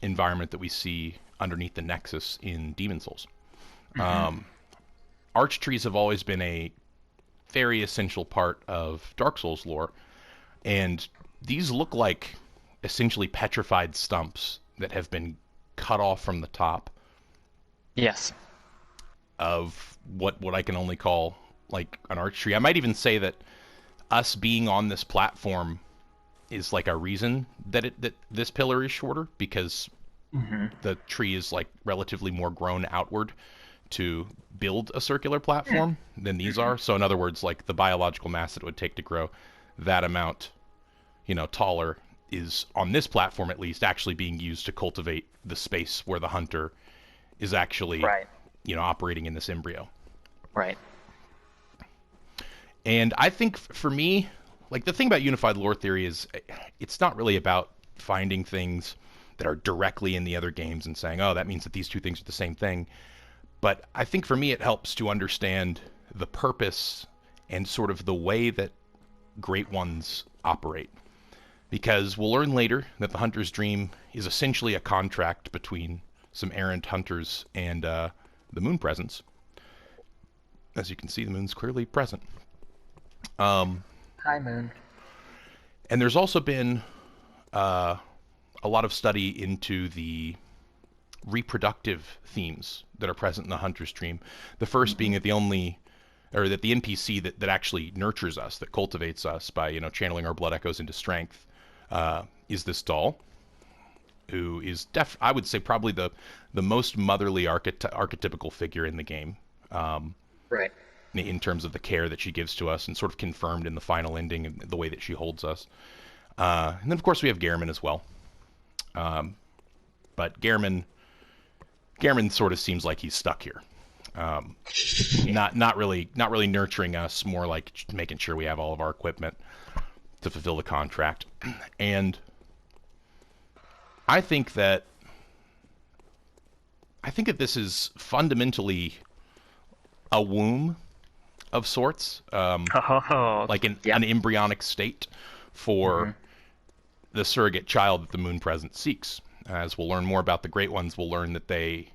environment that we see underneath the Nexus in Demon Souls. Mm-hmm. Arch trees have always been a very essential part of Dark Souls lore, and these look like essentially petrified stumps that have been cut off from the top Yes. of what I can only call like an arch tree. I might even say that us being on this platform is like a reason that this pillar is shorter, because Mm-hmm. the tree is like relatively more grown outward to build a circular platform than these are. So in other words, like the biological mass that it would take to grow that amount, taller, is on this platform at least actually being used to cultivate the space where the hunter is actually, Right. operating in this embryo. Right. And I think for me, like the thing about unified lore theory is it's not really about finding things that are directly in the other games and saying, oh, that means that these two things are the same thing. But I think for me, it helps to understand the purpose and sort of the way that Great Ones operate. Because we'll learn later that the Hunter's Dream is essentially a contract between some errant hunters and the Moon Presence. As you can see, the Moon's clearly present. Hi, Moon. And there's also been a lot of study into the reproductive themes that are present in the Hunter's Dream. The first being that the NPC that actually nurtures us, that cultivates us by channeling our blood echoes into strength, is this doll, who is I would say probably the most motherly archetypical figure in the game. Right. In terms of the care that she gives to us, and sort of confirmed in the final ending and the way that she holds us. And then of course we have Gehrman as well. But Gehrman sort of seems like he's stuck here. Not really nurturing us, more like making sure we have all of our equipment to fulfill the contract. And I think that this is fundamentally a womb of sorts, Oh, like an yeah. embryonic state for the surrogate child that the Moon Presence seeks. As we'll learn more about the Great Ones, we'll learn that they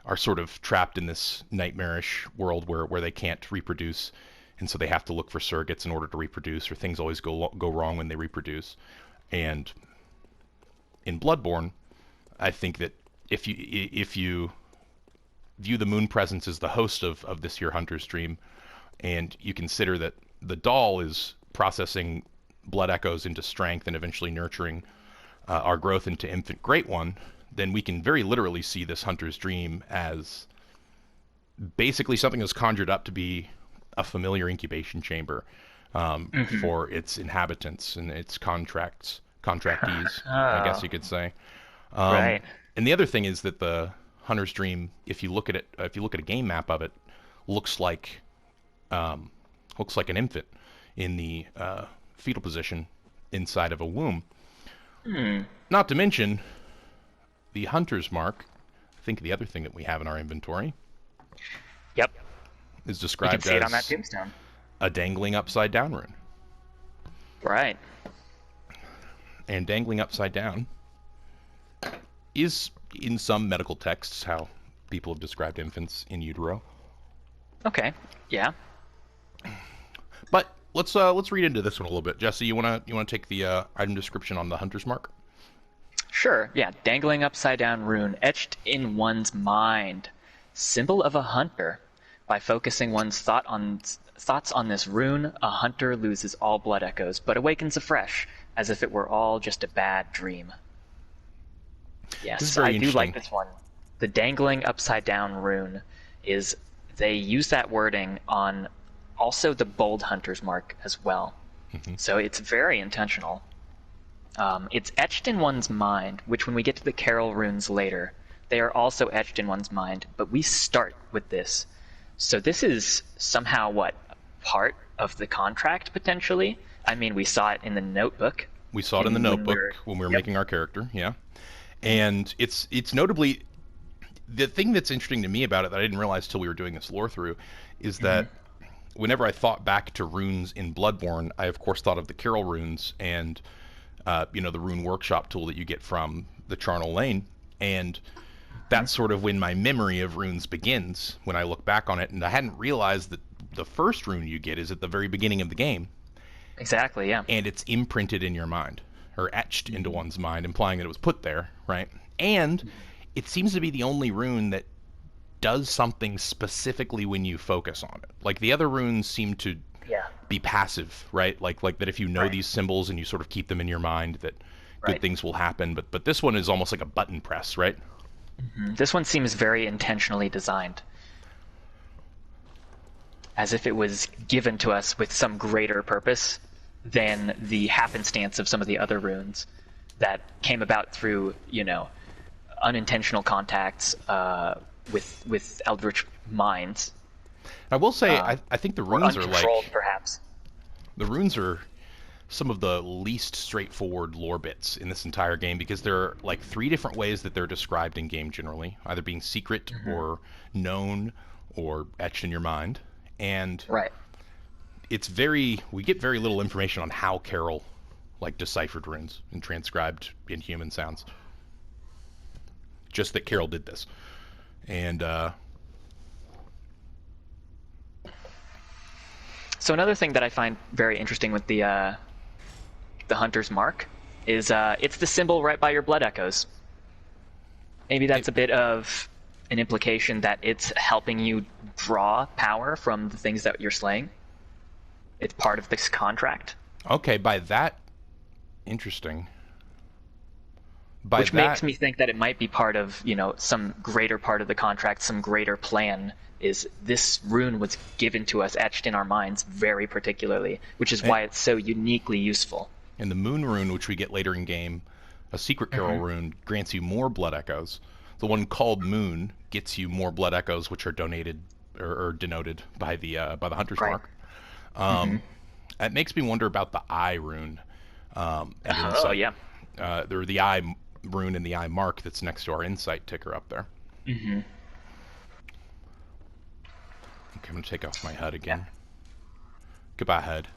are sort of trapped in this nightmarish world where they can't reproduce, and so they have to look for surrogates in order to reproduce, or things always go wrong when they reproduce. And in Bloodborne, I think that if you view the Moon Presence as the host of this here Hunter's Dream, and you consider that the doll is processing blood echoes into strength and eventually nurturing our growth into infant Great One, then we can very literally see this Hunter's Dream as basically something that's conjured up to be a familiar incubation chamber for its inhabitants and its contractees, I guess you could say. Right. And the other thing is that the Hunter's Dream, if you look at it, if you look at a game map of it, looks like an infant in the fetal position inside of a womb. Not to mention the Hunter's Mark. I think the other thing that we have in our inventory Yep. is You can described see it on that as tombstone. a dangling upside down rune. Right. And dangling upside down is, in some medical texts, how people have described infants in utero. Okay. Yeah. But let's read into this one a little bit. Jesse, you wanna take the item description on the Hunter's Mark? Sure. Yeah. Dangling upside down rune etched in one's mind. Symbol of a hunter. By focusing one's thoughts on this rune, a hunter loses all blood echoes, but awakens afresh, as if it were all just a bad dream. This is Yes, very I do interesting. like this one. The dangling upside down rune is, they use that wording on also the bold hunter's mark as well. So it's very intentional. It's etched in one's mind, which when we get to the Carol runes later, they are also etched in one's mind, but we start with this. So this is somehow part of the contract, potentially? I mean, we saw it in the notebook. We saw it in the notebook when we were making our character, yeah. And it's notably, the thing that's interesting to me about it that I didn't realize till we were doing this lore through is that whenever I thought back to runes in Bloodborne, I of course thought of the Carol runes and the rune workshop tool that you get from the charnel lane, and that's sort of when my memory of runes begins, when I look back on it, and I hadn't realized that the first rune you get is at the very beginning of the game. Exactly, yeah. And it's imprinted in your mind, or etched into one's mind, implying that it was put there, right? And it seems to be the only rune that does something specifically when you focus on it. Like, the other runes seem to be passive, right? Like that if you know these symbols and you sort of keep them in your mind, that good things will happen. But this one is almost like a button press, right? This one seems very intentionally designed, as if it was given to us with some greater purpose than the happenstance of some of the other runes that came about through, unintentional contacts with eldritch minds. I will say, I think the runes are uncontrolled, perhaps. The runes are some of the least straightforward lore bits in this entire game, because there are like 3 different ways that they're described in game generally, either being secret or known or etched in your mind. And we get very little information on how Carol deciphered runes and transcribed inhuman sounds. Just that Carol did this. And so another thing that I find very interesting with the Hunter's Mark is it's the symbol right by your blood echoes. Maybe that's a bit of an implication that it's helping you draw power from the things that you're slaying. It's part of this contract. Okay, by that, interesting. Which makes me think that it might be part of, some greater part of the contract, some greater plan. Is this rune was given to us, etched in our minds very particularly, which is why it's so uniquely useful. And the moon rune, which we get later in game, a secret Carol rune, grants you more blood echoes. The one called moon gets you more blood echoes, which are donated or denoted by the Hunter's Mark. It makes me wonder about the eye rune. The eye rune and the eye mark that's next to our insight ticker up there. Okay, I'm going to take off my HUD again. Goodbye, HUD.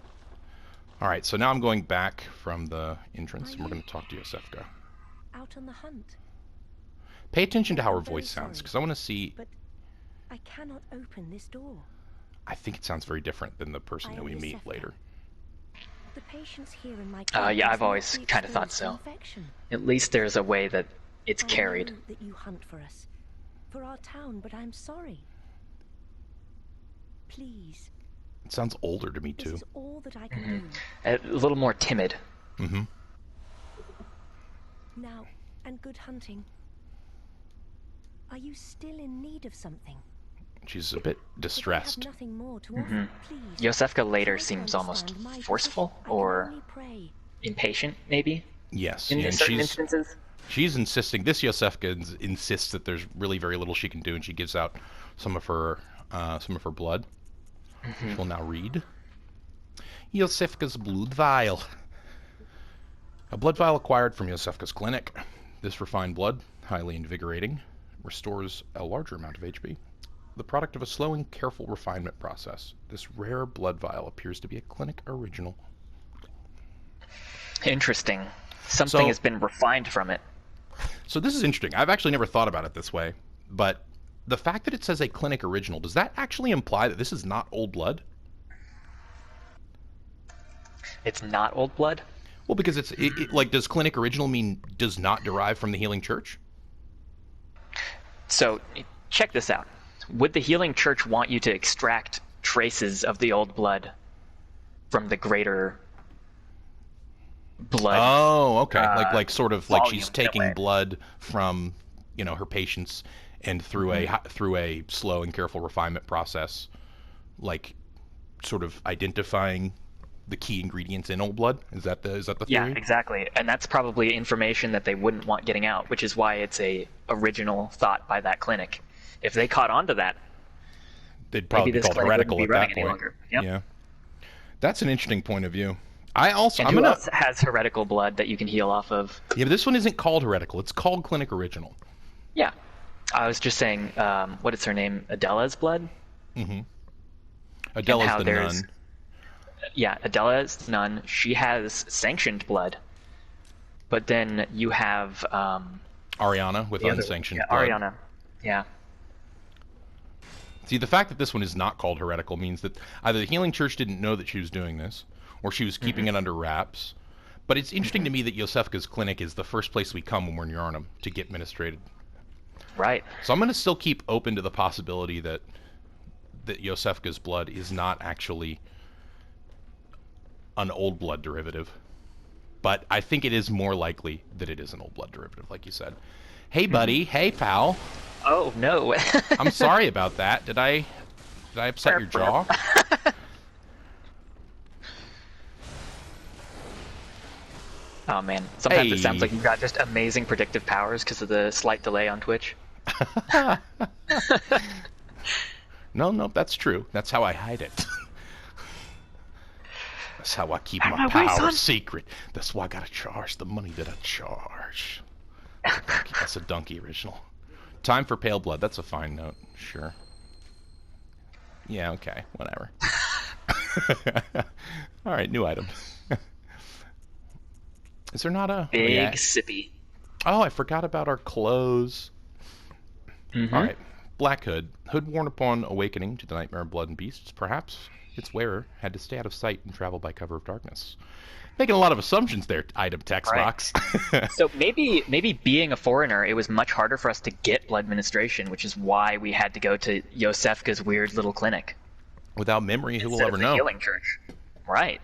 All right, so now I'm going back from the entrance, and we're going to talk to Yosefka. Out on the hunt. Pay attention to how her voice sounds, because I want to see... But I cannot open this door. I think it sounds very different than the person that we meet later. The patients here in my I've always kind of thought so. At least there's a way that it's carried. I know that you hunt for us, for our town, but I'm sorry. Please. It sounds older to me, too. This is all that I can do. A little more timid. Now, and good hunting. Are you still in need of something? She's a bit distressed. Nothing more to offer, please. Yosefka later seems almost forceful or impatient, maybe? Yes, in certain instances. She's insisting. This Yosefka insists that there's really very little she can do, and she gives out some of her blood. Which we'll now read. Yosefka's blood vial. A blood vial acquired from Yosefka's clinic. This refined blood, highly invigorating, restores a larger amount of HP. The product of a slow and careful refinement process. This rare blood vial appears to be a clinic original. Interesting. Something has been refined from it. So this is interesting. I've actually never thought about it this way, but the fact that it says a clinic original, does that actually imply that this is not old blood? It's not old blood? Well, because does clinic original mean does not derive from the Healing Church? So, check this out. Would the Healing Church want you to extract traces of the old blood from the greater blood? Oh, okay. Like she's taking blood from, her patients, and through a slow and careful refinement process, sort of identifying the key ingredients in old blood. Is that the theory? Yeah, exactly. And that's probably information that they wouldn't want getting out, which is why it's a original thought by that clinic. If they caught on to that, they'd probably be called heretical at that point. Yep. Yeah, that's an interesting point of view. Who else has heretical blood that you can heal off of? Yeah, but this one isn't called heretical. It's called clinic original. Yeah. I was just saying, what is her name? Adela's blood? Adela's the nun. Yeah, Adela's the nun. She has sanctioned blood. But then you have Ariana with unsanctioned blood. Ariana. Yeah. See, the fact that this one is not called heretical means that either the Healing Church didn't know that she was doing this, or she was keeping it under wraps. But it's interesting to me that Yosefka's clinic is the first place we come when we're in Yharnam to get ministrated. Right. So I'm going to still keep open to the possibility that Yosefka's blood is not actually an old blood derivative. But I think it is more likely that it is an old blood derivative, like you said. Hey, buddy. Hey, pal. Oh, no. I'm sorry about that. Did I upset your jaw? Oh, man. Sometimes it sounds like you've got just amazing predictive powers because of the slight delay on Twitch. No, that's true. That's how I hide it. That's how I keep my power secret. That's why I gotta charge the money that I charge. That's a donkey original. Time for pale blood. That's a fine note. Sure. Yeah, okay. Whatever. Alright, new item. Is there not a... Big sippy. Oh, I forgot about our clothes. Alright. Black Hood. Hood worn upon awakening to the Nightmare of Blood and Beasts. Perhaps its wearer had to stay out of sight and travel by cover of darkness. Making a lot of assumptions there, item text box. So maybe being a foreigner, it was much harder for us to get blood ministration, which is why we had to go to Yosefka's weird little clinic. Without memory, who will Instead ever of the know? Healing Church. Right.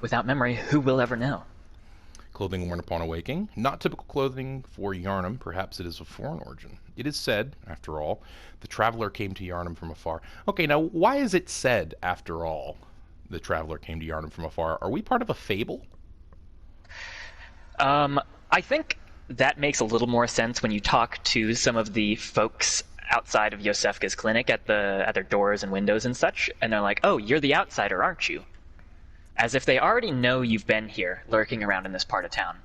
Without memory, who will ever know? Clothing worn upon awaking. Not typical clothing for Yharnam. Perhaps it is of foreign origin. It is said, after all, the traveler came to Yharnam from afar. Okay, now why is it said, after all, the traveler came to Yharnam from afar? Are we part of a fable? I think that makes a little more sense when you talk to some of the folks outside of Yosefka's clinic at their doors and windows and such, and they're like, "Oh, you're the outsider, aren't you?" As if they already know you've been here, lurking around in this part of town.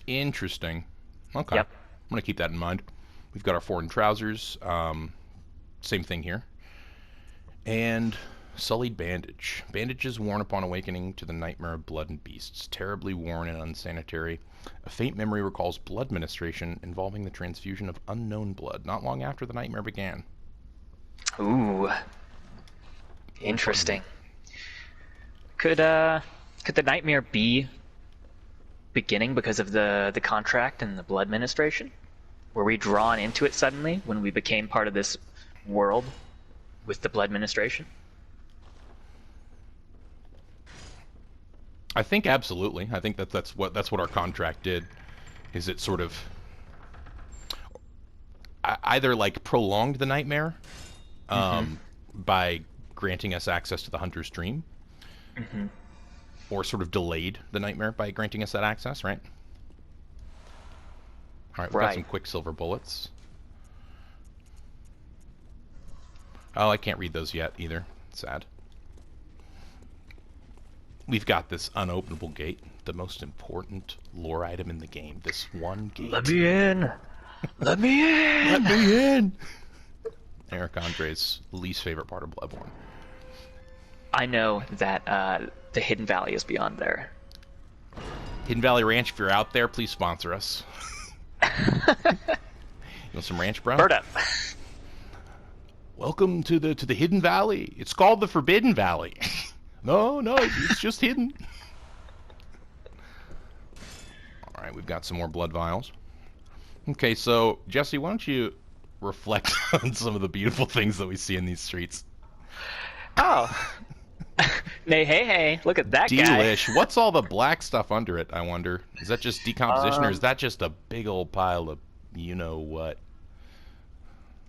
Interesting. Okay. Yep. I'm going to keep that in mind. We've got our foreign trousers. Same thing here. And sullied bandage. Bandages worn upon awakening to the Nightmare of Blood and Beasts. Terribly worn and unsanitary. A faint memory recalls blood ministration involving the transfusion of unknown blood not long after the nightmare began. Ooh. Interesting. Could the nightmare be beginning because of the contract and the blood ministration? Were we drawn into it suddenly when we became part of this world with the blood ministration? I think absolutely. I think that's what our contract did. Is it sort of either like prolonged the nightmare by granting us access to the Hunter's Dream, or sort of delayed the nightmare by granting us that access, right? All right, we've got some Quicksilver bullets. Oh, I can't read those yet either. Sad. We've got this unopenable gate, the most important lore item in the game. This one gate. Let me in! Let me in! Let me in! Eric Andre's least favorite part of Bloodborne. I know that the Hidden Valley is beyond there. Hidden Valley Ranch, if you're out there, please sponsor us. You want some ranch, bro? Bird up. Welcome to the Hidden Valley. It's called the Forbidden Valley. No, it's just hidden. All right, we've got some more blood vials. Okay, so Jesse, why don't you reflect on some of the beautiful things that we see in these streets? Oh. Hey, look at that guy. Delish. What's all the black stuff under it, I wonder? Is that just decomposition, or is that just a big old pile of you-know-what?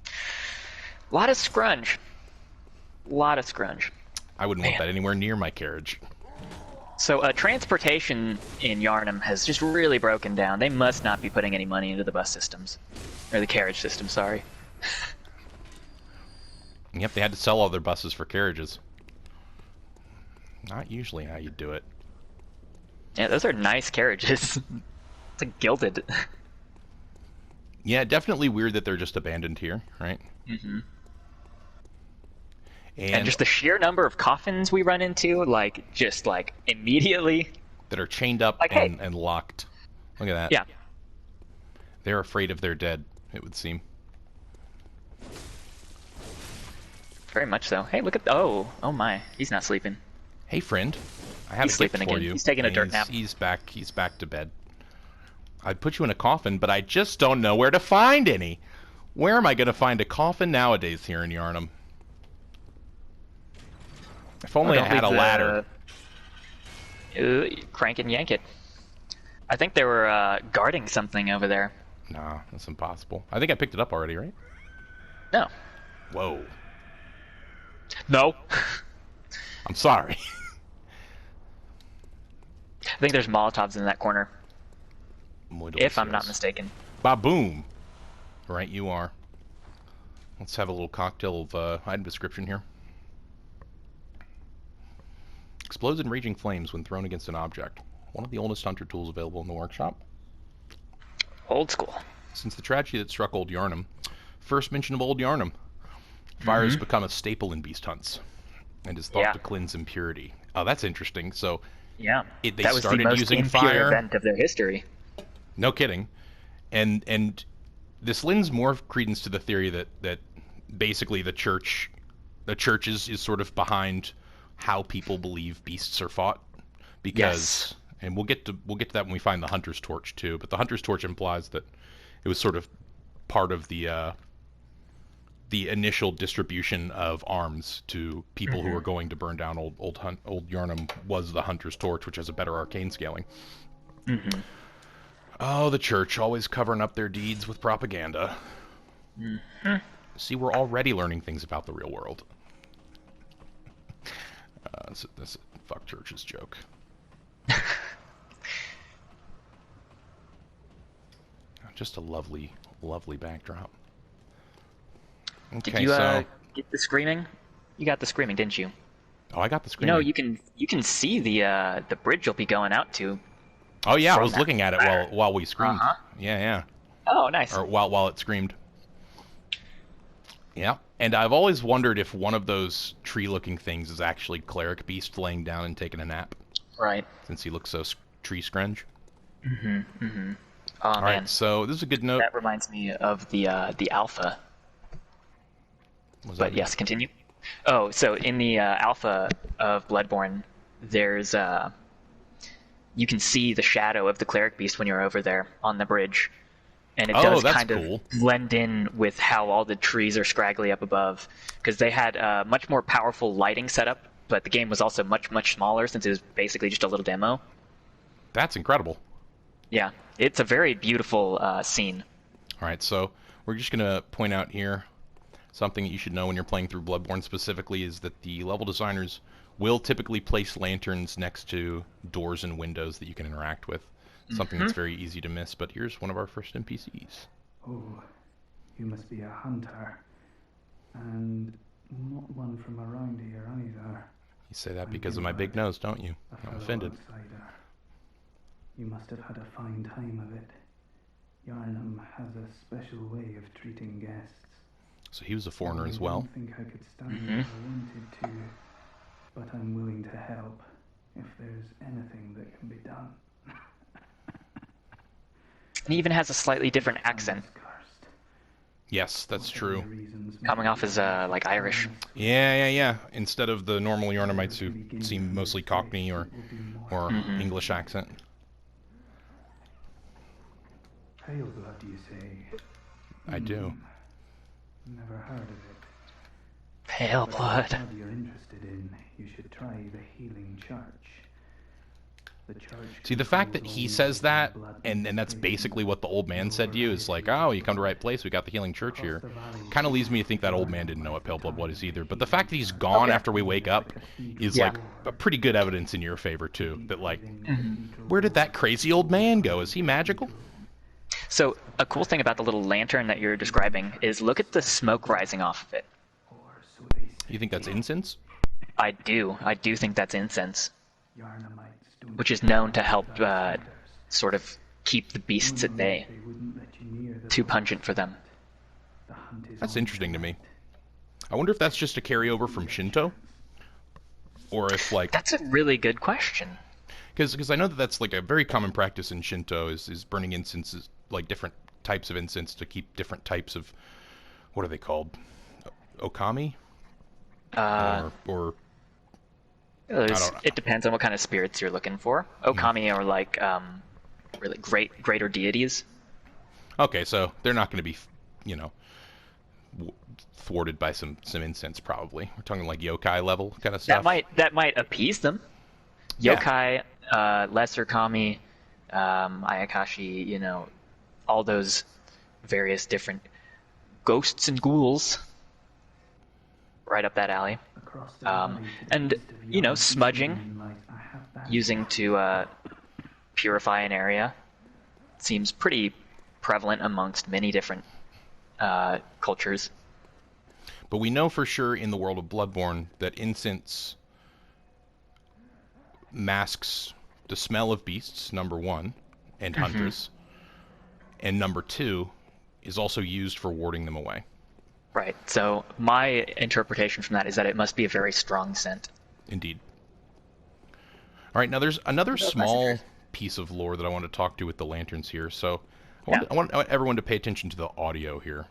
A lot of scrunge. I wouldn't want that anywhere near my carriage. So transportation in Yharnam has just really broken down. They must not be putting any money into the bus systems. Or the carriage system, sorry. Yep, they had to sell all their buses for carriages. Not usually how you do it. Yeah, those are nice carriages. It's like gilded. Yeah, definitely weird that they're just abandoned here, right? Mm-hmm. And just the sheer number of coffins we run into, just immediately. That are chained up Like, hey. and locked. Look at that. Yeah. They're afraid of their dead, it would seem. Very much so. Hey, look at... Oh my. He's not sleeping. Hey, friend. I have He's a gift sleeping for again. you. He's taking a And dirt nap. He's back to bed. I'd put you in a coffin, but I just don't know where to find any. Where am I going to find a coffin nowadays here in Yarnum? If only I had a ladder. Crank and yank it. I think they were guarding something over there. Nah, that's impossible. I think I picked it up already, right? No. Whoa. No. I'm sorry. I think there's Molotovs in that corner. If I'm not mistaken. Ba-boom. Right, you are. Let's have a little cocktail of item description here. Explodes in raging flames when thrown against an object. One of the oldest hunter tools available in the workshop. Old school. Since the tragedy that struck Old Yarnum, first mention of Old Yarnum, fire has become a staple in beast hunts and is thought to cleanse impurity. Oh, that's interesting. So yeah, they that was started the most using impure fire event of their history. No kidding. And this lends more credence to the theory that basically the church is sort of behind how people believe beasts are fought, because and we'll get to that when we find the hunter's torch too, but the hunter's torch implies that it was sort of part of the initial distribution of arms to people who were going to burn down old Yarnum was the hunter's torch, which has a better arcane scaling. Oh, the church, always covering up their deeds with propaganda. See, we're already learning things about the real world. That's a fuck church's joke. Just a lovely, lovely backdrop. Okay, Did you get the screaming? You got the screaming, didn't you? Oh, I got the screaming. You know, you can see the bridge you'll be going out to. Oh yeah, I was looking at it while we screamed. Yeah. Oh, nice. Or while it screamed. Yeah, and I've always wondered if one of those tree-looking things is actually Cleric Beast laying down and taking a nap. Right. Since he looks so tree scrunch. Oh, All man. right, so this is a good note. That reminds me of the alpha. But yes, continue. Oh, so in the alpha of Bloodborne, there's you can see the shadow of the Cleric Beast when you're over there on the bridge. And it does kind of blend in with how all the trees are scraggly up above. Because they had a much more powerful lighting setup, but the game was also much, much smaller since it was basically just a little demo. That's incredible. Yeah, it's a very beautiful scene. All right, so we're just going to point out here something that you should know when you're playing through Bloodborne specifically is that the level designers will typically place lanterns next to doors and windows that you can interact with. Something that's very easy to miss, but here's one of our first NPCs. Oh, you must be a hunter, and not one from around here either. You say that because of my big nose, don't you? I'm offended. Outsider. You must have had a fine time of it. Yarnum has a special way of treating guests. So he was a foreigner as well. I don't think I could stand it if I wanted to, but I'm willing to help if there's anything that can be done. He even has a slightly different accent. Yes, that's true. Coming off as like Irish. Yeah. Instead of the normal Yarnumites who seem mostly Cockney or English accent. Pale blood, you say? I do. Never heard of it. Pale blood. If you're interested in, you should try the Healing Church. See, the fact that he says that, and that's basically what the old man said to you, is like, oh, you come to the right place, we got the Healing Church here. Kind of leads me to think that old man didn't know what Pale Blood was either. But the fact that he's gone after we wake up is, like, a pretty good evidence in your favor, too. That, like, where did that crazy old man go? Is he magical? So, a cool thing about the little lantern that you're describing is look at the smoke rising off of it. You think that's incense? I do think that's incense. Which is known to help sort of keep the beasts at bay. Too pungent for them. That's interesting to me. I wonder if that's just a carryover from Shinto? Or if, like... That's a really good question. Because I know that that's, like, a very common practice in Shinto is burning incenses, like, different types of incense to keep different types of, what are they called? Okami? Or I don't know. It depends on what kind of spirits you're looking for. Okami are like really greater deities. Okay, so they're not going to be, thwarted by some incense probably. We're talking like yokai level kind of stuff. That might appease them. Yokai, lesser kami, Ayakashi, all those various different ghosts and ghouls. Right up that alley. And, smudging, using to purify an area, seems pretty prevalent amongst many different cultures. But we know for sure in the world of Bloodborne that incense masks the smell of beasts, number one, and hunters. And number two is also used for warding them away. Right. So my interpretation from that is that it must be a very strong scent. Indeed. All right, now there's another small piece of lore that I want to talk to with the lanterns here. So I want everyone to pay attention to the audio here.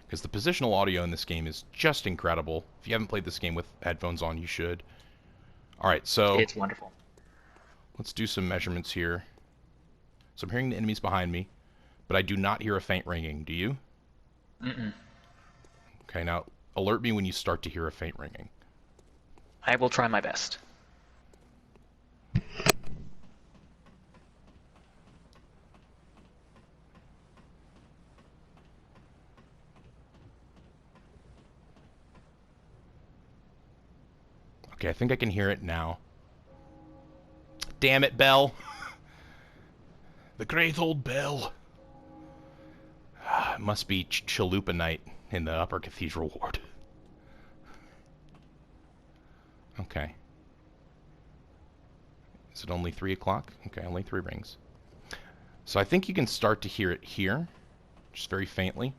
Because the positional audio in this game is just incredible. If you haven't played this game with headphones on, you should. All right, so it's wonderful. Let's do some measurements here. So I'm hearing the enemies behind me, but I do not hear a faint ringing. Do you? Mm-mm. Okay, now alert me when you start to hear a faint ringing. I will try my best. Okay, I think I can hear it now. Damn it, bell. The great old bell. It must be Chalupa night in the Upper Cathedral Ward. Okay. Is it only 3 o'clock? Okay, only 3 rings. So I think you can start to hear it here, just very faintly.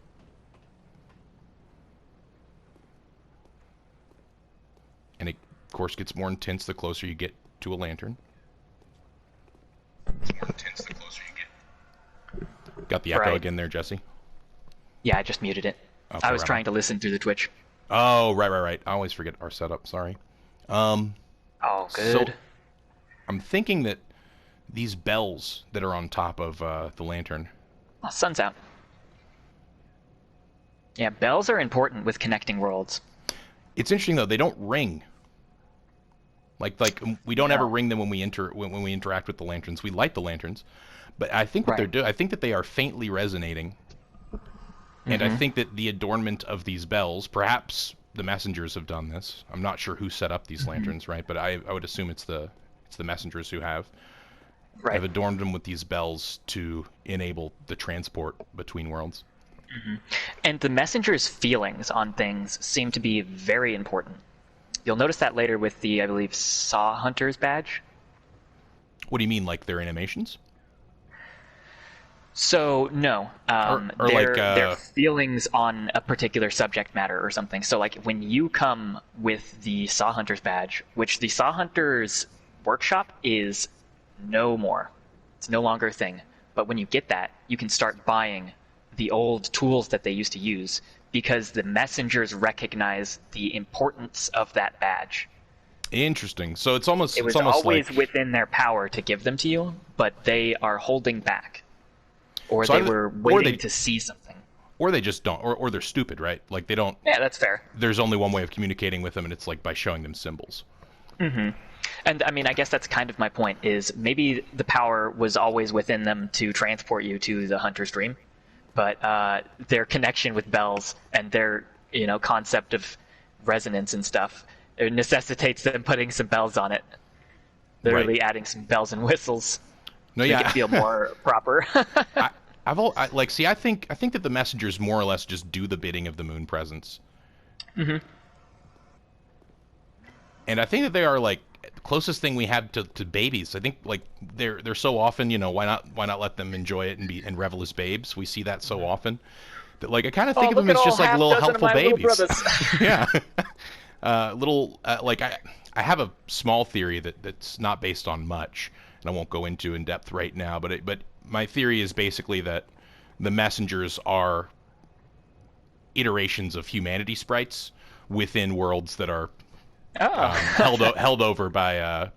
And it, of course, gets more intense the closer you get to a lantern. Got the echo again there, Jesse? Yeah, I just muted it. I was trying to listen through the Twitch. Oh, right. I always forget our setup, sorry. Oh, good. So, I'm thinking that these bells that are on top of the lantern... Oh, sun's out. Yeah, bells are important with connecting worlds. It's interesting, though. They don't ring. Like we don't ever ring them when we interact with the lanterns. We light the lanterns. But I think what they're doing... I think that they are faintly resonating. And I think that the adornment of these bells, perhaps the messengers have done this. I'm not sure who set up these lanterns, right? But I would assume it's the messengers who have adorned them with these bells to enable the transport between worlds. And the messengers' feelings on things seem to be very important. You'll notice that later with the, I believe, Saw Hunter's badge. What do you mean, like their animations? So, no. Their feelings on a particular subject matter or something. So, like, when you come with the Saw Hunter's badge, which the Saw Hunter's workshop is no more. It's no longer a thing. But when you get that, you can start buying the old tools that they used to use because the messengers recognize the importance of that badge. Interesting. So it was always like... within their power to give them to you, but they are holding back. Or so they were waiting to see something. Or they just don't. Or they're stupid, right? Like, they don't... Yeah, that's fair. There's only one way of communicating with them, and it's like by showing them symbols. Mm-hmm. And, I mean, I guess that's kind of my point, is maybe the power was always within them to transport you to the Hunter's Dream, but their connection with bells and their, concept of resonance and stuff, it necessitates them putting some bells on it. Literally adding some bells and whistles. No, make it feel more proper. I think that the messengers more or less just do the bidding of the moon presence. Mm-hmm. And I think that they are like the closest thing we have to babies. I think like they're so often, why not let them enjoy it and revel as babes? We see that so often that like I kind of think of them as just like little helpful babies. Yeah. I have a small theory that's not based on much, and I won't go into in depth right now, but my theory is basically that the messengers are iterations of humanity sprites within worlds that are held over by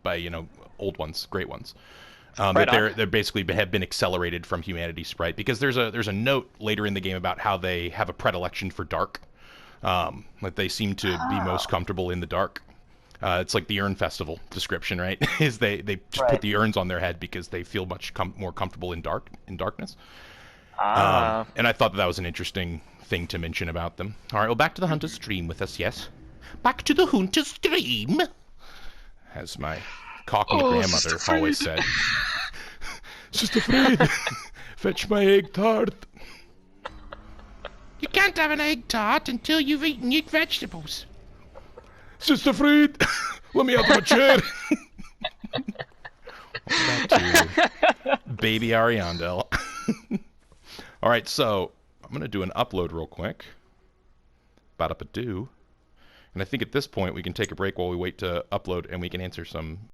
old ones, great ones. Right that they're basically have been accelerated from humanity sprite, because there's a note later in the game about how they have a predilection for dark, that they seem to be most comfortable in the dark. It's like the urn festival description, right? Is they just put the urns on their head because they feel much more comfortable in darkness. And I thought that was an interesting thing to mention about them. All right, well, back to the Hunter's Dream with us, yes. Back to the Hunter's Dream, as my cockney grandmother always said. Sister Fred, fetch my egg tart. You can't have an egg tart until you've eaten your vegetables. Sister Fred, let me out of my chair. Back to baby Ariandel. All right, so I'm going to do an upload real quick. Ba-da-ba-doo. And I think at this point we can take a break while we wait to upload, and we can answer some